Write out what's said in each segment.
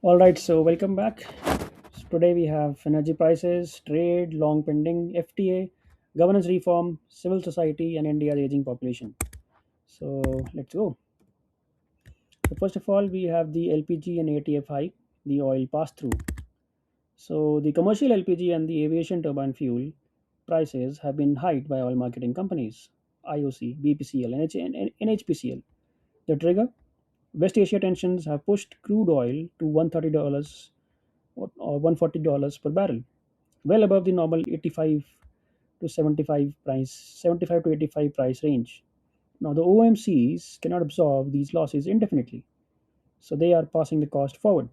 All right, so welcome back. Today we have energy prices, trade, long pending FTA, governance reform, civil society, and India's aging population. So let's go. So first of all, we have the LPG and ATF hike, the oil pass through. So the commercial LPG and the aviation turbine fuel prices have been hiked by oil marketing companies, IOC, BPCL, and NHPCL. The trigger: West Asia tensions have pushed crude oil to $130 or $140 per barrel, well above the normal 85 to 75 to 85 price range. Now the OMCs cannot absorb these losses indefinitely, so they are passing the cost forward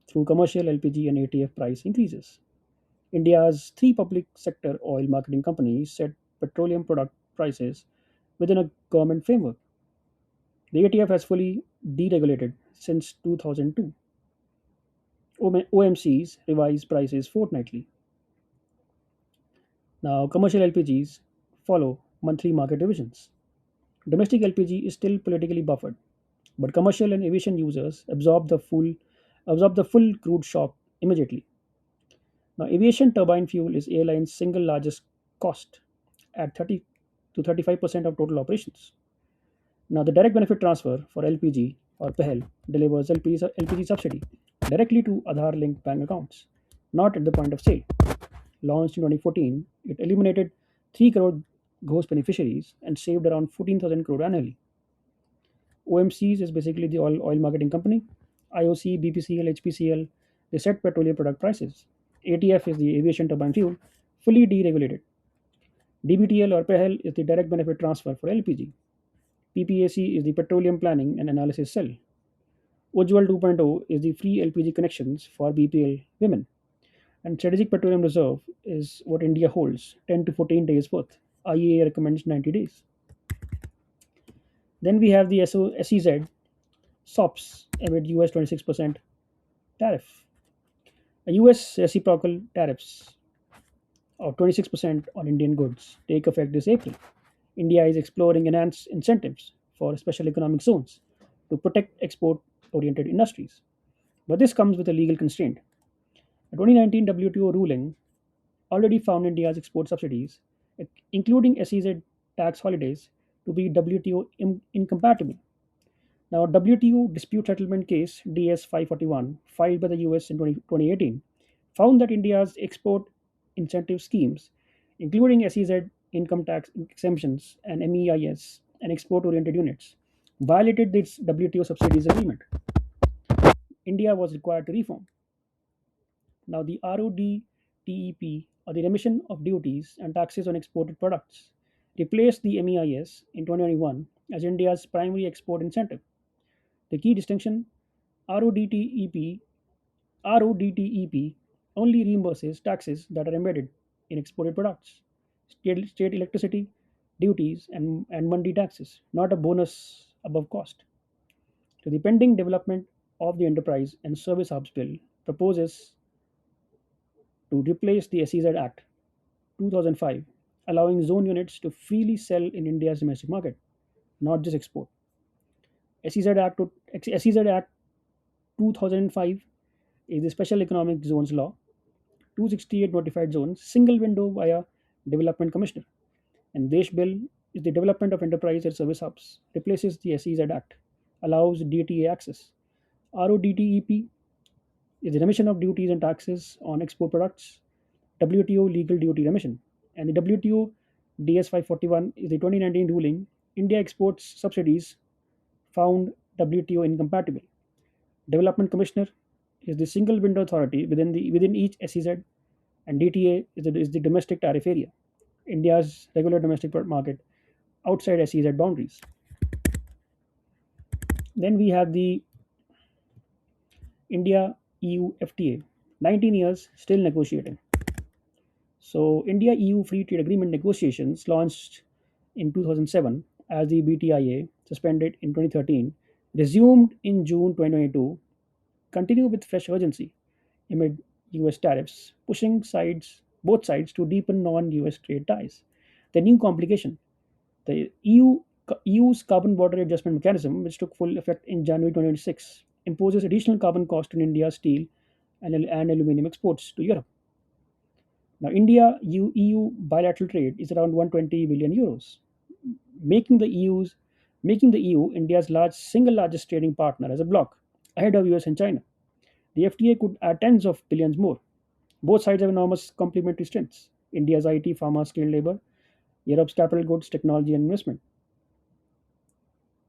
through commercial LPG and ATF price increases. India's three public sector oil marketing companies set petroleum product prices within a government framework. The ATF has fully deregulated since 2002. OMCs revise prices fortnightly. Now, commercial LPGs follow monthly market revisions. Domestic LPG is still politically buffered, but commercial and aviation users absorb the full crude shock immediately. Now, aviation turbine fuel is airline's single largest cost at 30 to 35% of total operations. Now, the direct benefit transfer for LPG or PEHL delivers LPG subsidy directly to Aadhaar linked bank accounts, not at the point of sale. Launched in 2014, it eliminated 3 crore ghost beneficiaries and saved around 14,000 crore annually. OMCs is basically the oil marketing company. IOC, BPCL, HPCL, they set petroleum product prices. ATF is the aviation turbine fuel, fully deregulated. DBTL or PEHL is the direct benefit transfer for LPG. PPAC is the petroleum planning and analysis cell. Ujjwal 2.0 is the free LPG connections for BPL women. And strategic petroleum reserve is what India holds, 10 to 14 days worth. IEA recommends 90 days. Then we have the SEZ SOPs amid US 26% tariff. A US reciprocal tariffs of 26% on Indian goods take effect this April. India is exploring enhanced incentives for special economic zones to protect export oriented industries. But this comes with a legal constraint. A 2019 WTO ruling already found India's export subsidies, including SEZ tax holidays, to be WTO incompatible. Now, WTO dispute settlement case DS 541, filed by the US in 2018, found that India's export incentive schemes, including SEZ income tax exemptions and MEIS and export oriented units, violated this WTO subsidies agreement. India was required to reform. Now, the RODTEP, or the remission of duties and taxes on exported products, replaced the MEIS in 2021 as India's primary export incentive. The key distinction: RODTEP, RODTEP only reimburses taxes that are embedded in exported products, state electricity duties, and mandi taxes, not a bonus above cost. So, the pending development of the Enterprise and Service Hubs Bill proposes to replace the SEZ Act 2005, allowing zone units to freely sell in India's domestic market, not just export. SEZ Act 2005 is the Special Economic Zones Law. 268 notified zones, single window via Development Commissioner. And Desh Bill is the Development of Enterprise and Service Hubs, replaces the SEZ Act, allows DTA access. RODTEP is the remission of duties and taxes on export products, WTO legal duty remission. And the WTO DS 541 is the 2019 ruling. India exports subsidies found WTO incompatible. Development Commissioner is the single window authority within each SEZ, and DTA is the domestic tariff area, India's regular domestic market outside SEZ boundaries. Then we have the India EU FTA, 19 years still negotiating. So, India EU Free Trade Agreement negotiations launched in 2007 as the BTIA, suspended in 2013, resumed in June 2022, continue with fresh urgency amid US tariffs, pushing both sides to deepen non US trade ties. The new complication: the EU's carbon border adjustment mechanism, which took full effect in January 2026, imposes additional carbon cost on India's steel and aluminum exports to Europe. Now, India EU bilateral trade is around 120 billion euros, making the EU's making the EU India's single largest trading partner as a bloc, ahead of US and China. The FTA could add tens of billions more. Both sides have enormous complementary strengths. India's IT, pharma, skilled labor, Europe's capital goods, technology, and investment.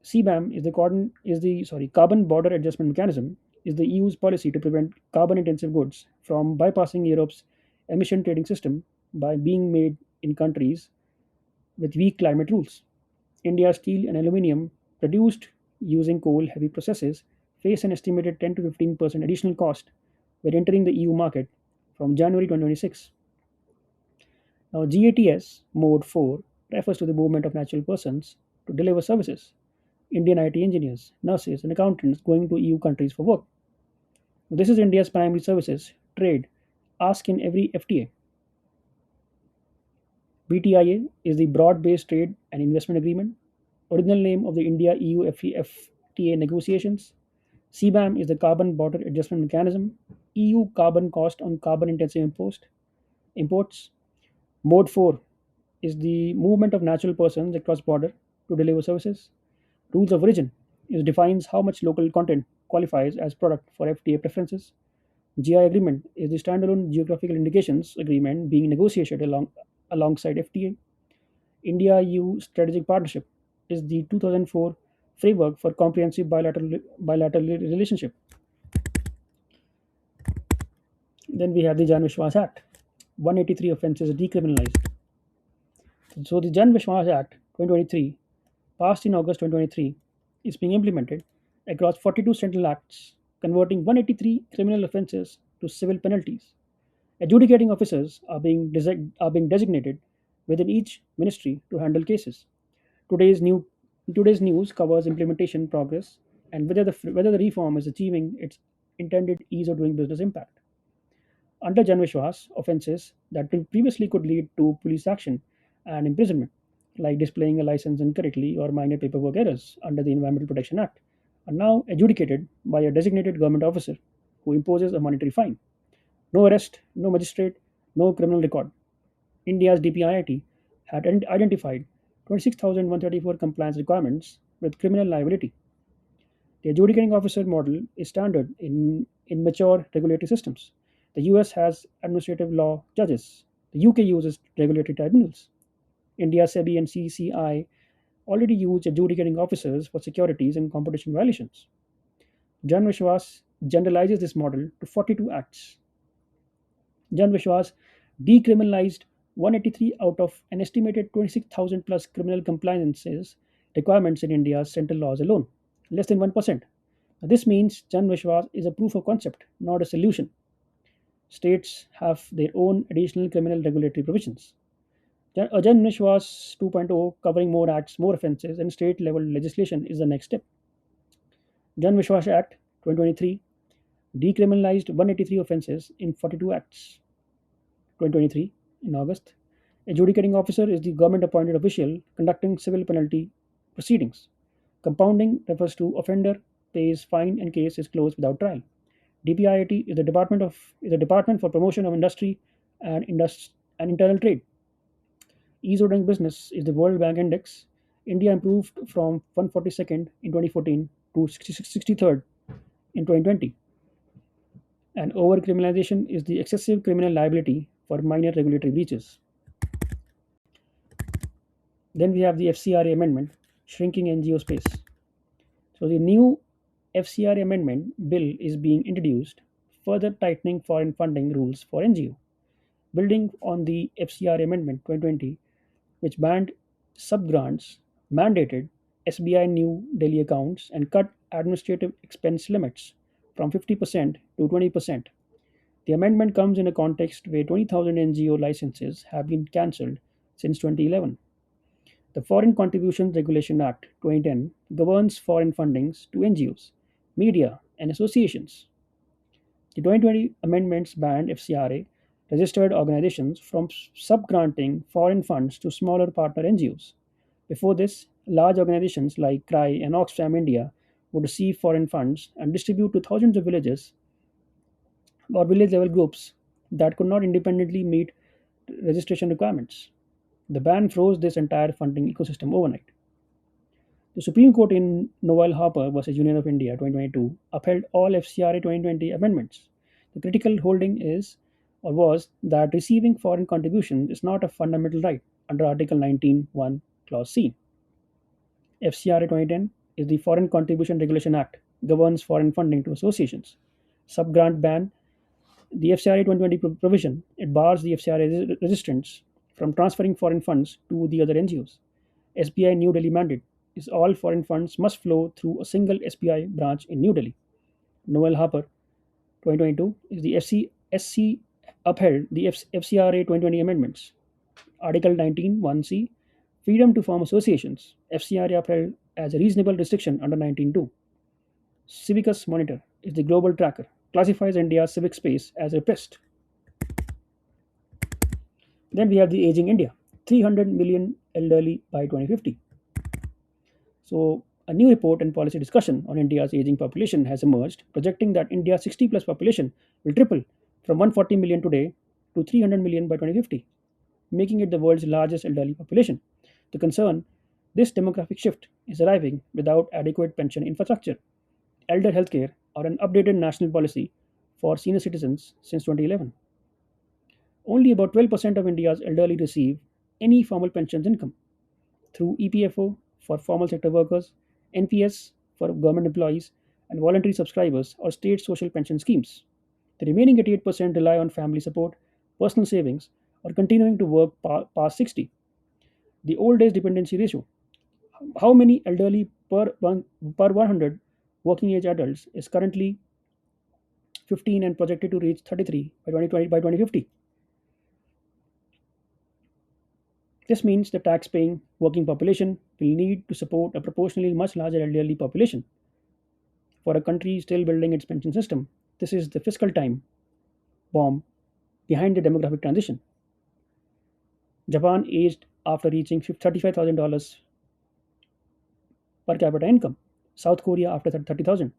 CBAM is the carbon border adjustment mechanism is the EU's policy to prevent carbon intensive goods from bypassing Europe's emission trading system by being made in countries with weak climate rules. India's steel and aluminium produced using coal heavy processes face an estimated 10 to 15% additional cost when entering the EU market from January 2026. Now, GATS Mode 4 refers to the movement of natural persons to deliver services. Indian IT engineers, nurses, and accountants going to EU countries for work. This is India's primary services, trade, asked in every FTA. BTIA is the Broad Based Trade and Investment Agreement, original name of the India EU FTA negotiations. CBAM is the Carbon Border Adjustment Mechanism, EU carbon cost on carbon intensive imports. Mode 4 is the movement of natural persons across border to deliver services. Rules of origin is defines how much local content qualifies as product for FTA preferences. GI agreement is the standalone geographical indications agreement being negotiated alongside FTA. India EU strategic partnership is the 2004 framework for comprehensive bilateral relationship. Then we have the Jan Vishwas Act. 183 offences decriminalized. So the Jan Vishwas Act 2023, passed in August 2023, is being implemented across 42 central acts, converting 183 criminal offences to civil penalties. Adjudicating officers are being designated within each ministry to handle cases. Today's new Today's news covers implementation progress and whether the reform is achieving its intended ease of doing business impact. Under Jan Vishwas, offences that previously could lead to police action and imprisonment, like displaying a license incorrectly or minor paperwork errors under the Environmental Protection Act, are now adjudicated by a designated government officer who imposes a monetary fine. No arrest, no magistrate, no criminal record. India's DPIIT had identified 26,134 compliance requirements with criminal liability. The adjudicating officer model is standard in mature regulatory systems. The US has administrative law judges. The UK uses regulatory tribunals. India, SEBI, and CCI already use adjudicating officers for securities and competition violations. Jan Vishwas generalizes this model to 42 acts. Jan Vishwas decriminalized 183 out of an estimated 26,000 plus criminal compliances requirements in India's central laws alone, less than 1%. This means Jan Vishwas is a proof of concept, not a solution. States have their own additional criminal regulatory provisions. Jan Vishwas 2.0, covering more acts, more offences, and state level legislation is the next step. Jan Vishwas Act 2023 decriminalized 183 offences in 42 acts. 2023 in August. Adjudicating officer is the government appointed official conducting civil penalty proceedings. Compounding refers to offender pays fine and case is closed without trial. DPIIT is the Department for Promotion of Industry and Internal Trade. Ease of doing business is the World Bank Index. India improved from 142nd in 2014 to 63rd in 2020. And over-criminalization is the excessive criminal liability for minor regulatory breaches. Then we have the FCRA amendment, shrinking NGO space. So the new FCRA amendment bill is being introduced, further tightening foreign funding rules for NGO, building on the FCRA amendment 2020, which banned sub-grants, mandated SBI New Delhi accounts, and cut administrative expense limits from 50% to 20%. The amendment comes in a context where 20,000 NGO licenses have been cancelled since 2011. The Foreign Contributions Regulation Act 2010 governs foreign fundings to NGOs, media, and associations. The 2020 amendments banned FCRA registered organizations from subgranting foreign funds to smaller partner NGOs. Before this, large organizations like CRY and Oxfam India would receive foreign funds and distribute to thousands of villages or village level groups that could not independently meet registration requirements. The ban froze this entire funding ecosystem overnight. The Supreme Court in Noel Harper versus Union of India 2022 upheld all FCRA 2020 amendments. The critical holding is or was that receiving foreign contributions is not a fundamental right under Article 19(1) Clause C. FCRA 2010 is the Foreign Contribution Regulation Act, governs foreign funding to associations. Subgrant ban the FCRA 2020 provision, it bars the FCRA resistance from transferring foreign funds to the other NGOs. SBI New Delhi mandate is all foreign funds must flow through a single SBI branch in New Delhi. Noel Harper 2022 is the SC upheld the FCRA 2020 amendments. Article 19(1)(c) freedom to form associations. FCRA upheld as a reasonable restriction under 19(2). Civicus Monitor is the global tracker, classifies India's civic space as repressed. Then we have the aging India, 300 million elderly by 2050. So, a new report and policy discussion on India's aging population has emerged, projecting that India's 60 plus population will triple from 140 million today to 300 million by 2050, making it the world's largest elderly population. The concern this demographic shift is arriving without adequate pension infrastructure, elder healthcare, or an updated national policy for senior citizens since 2011. Only about 12% of India's elderly receive any formal pensions income through EPFO for formal sector workers, NPS for government employees, and voluntary subscribers or state social pension schemes. The remaining 88% rely on family support, personal savings, or continuing to work past 60. The old age dependency ratio. How many elderly per 100 working age adults is currently 15 and projected to reach 33 by 2050. This means the tax paying working population will need to support a proportionally much larger elderly population. For a country still building its pension system, this is the fiscal time bomb behind the demographic transition. Japan aged after reaching $35,000 per capita income, South Korea after 30,000.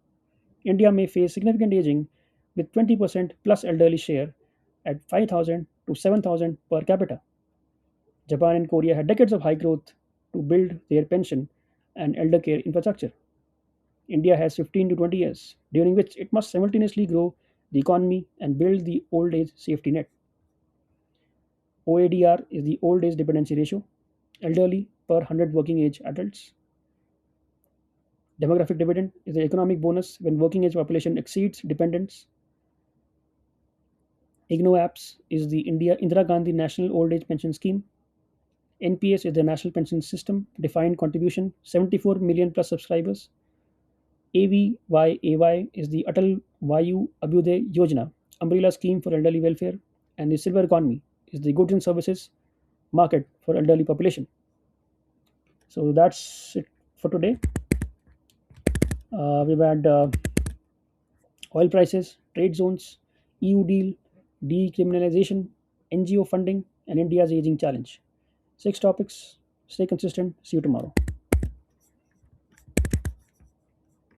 India may face significant aging with 20% plus elderly share at 5,000 to 7,000 per capita. Japan and Korea had decades of high growth to build their pension and elder care infrastructure. India has 15 to 20 years, during which it must simultaneously grow the economy and build the old age safety net. OADR is the old age dependency ratio, elderly per 100 working age adults. Demographic dividend is the economic bonus when working age population exceeds dependents. IGNO-APS is the India Indira Gandhi National Old Age Pension Scheme. NPS is the National Pension System, defined contribution, 74 million plus subscribers. AVYAY is the Atal Vayu Abhyuday Yojana, umbrella scheme for elderly welfare, and the silver economy is the goods and services market for elderly population. So that's it for today. We've had oil prices, trade zones, EU deal, decriminalization, NGO funding, and India's aging challenge. 6 topics. Stay consistent. See you tomorrow.